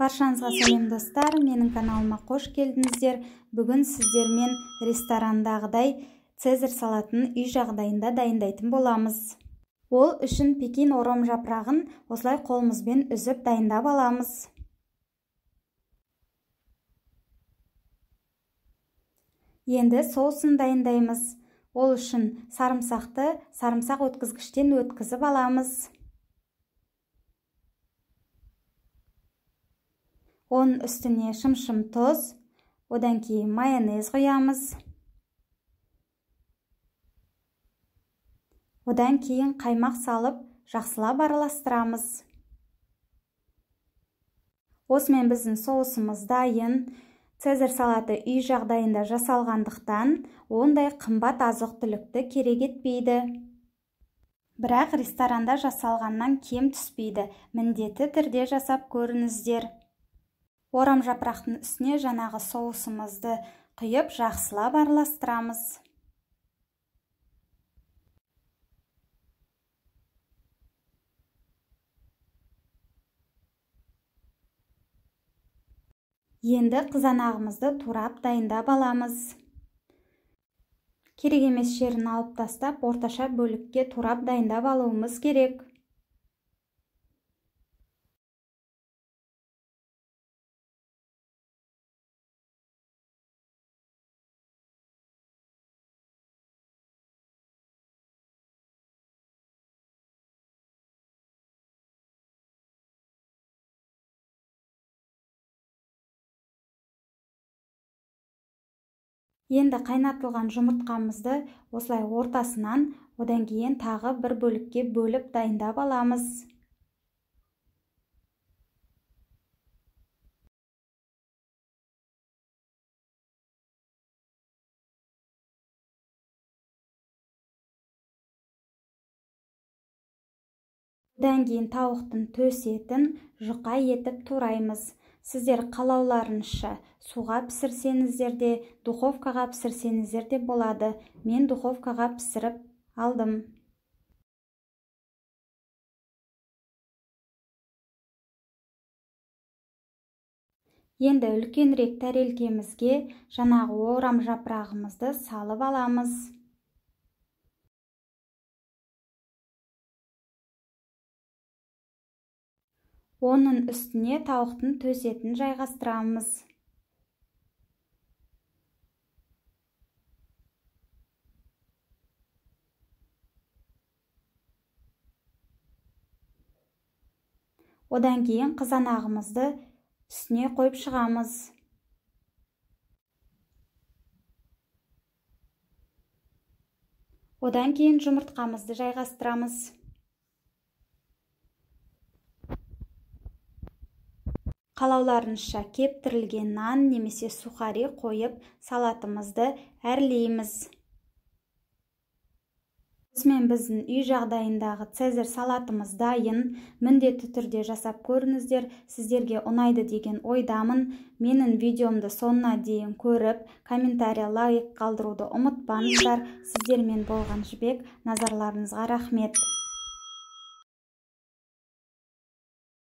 Баршаңызға сәлем достар, менің каналыма қош келдіңіздер. Бүгін сіздермен ресторандағыдай цезарь салатын үй жағдайында дайындайтын боламыз. Ол үшін пекин ором жапырағын осылай қолымызбен үзіп дайындап аламыз. Енді соусын дайындаймыз. Ол үшін сарымсақты сарымсақ өткізгіштен өткізіп аламыз. Оның үстіне шым-шым тұз, одан кейін майонез құямыз. Одан кейін қаймақ салып, жақсылап араластырамыз. Осымен біздің соусымыз дайын. Цезарь салаты үй жағдайында жасалғандықтан, ондай қымбат азық-түлікті керек етпейді. Бірақ ресторанда жасалғаннан кем түспейді. Міндетті түрде жасап көріңіздер. Орам жапырақтың үстіне жаңағы соусымызды құйып, жақсылап араластырамыз. Енді қызанағымызды турап дайындап аламыз. Керек емес жерін алып тастап, орташа бөлікке турап дайындап алуымыз керек. Енді қайнатылған жұмыртқамызды осылай ортасынан, одан кейін тағы бір бөлікке бөліп дайындап аламыз. Одан кейін тауықтың төс етін жұқа етіп тураймыз. Сіздер қалауларыңызша суға пісірсеңіздер де, духовкаға пісірсеңіздер де болады. Мен духовкаға пісіріп алдым. Енді үлкенірек тәрелкемізге жаңағы орам жапырағымызды салып аламыз. Оның үстіне тауықтың төс етін жайғастырамыз. Одан кейін қызанағымызды үстіне қойып шығамыз. Одан кейін жұмыртқамызды жайғастырамыз. Қалауларыңызша кептірілген нан немесе сухари қойып, салатымызды әрлейміз. Осымен біздің үй жағдайындағы цезарь салатымыз дайын. Міндетті түрде жасап көріңіздер. Сіздерге ұнайды деген ойдамын. Менің видеомды соңына дейін көріп, комментария, лайк қалдыруды ұмытпаңыздар. Сіздермен болған Жібек. Назарларыңызға рахмет.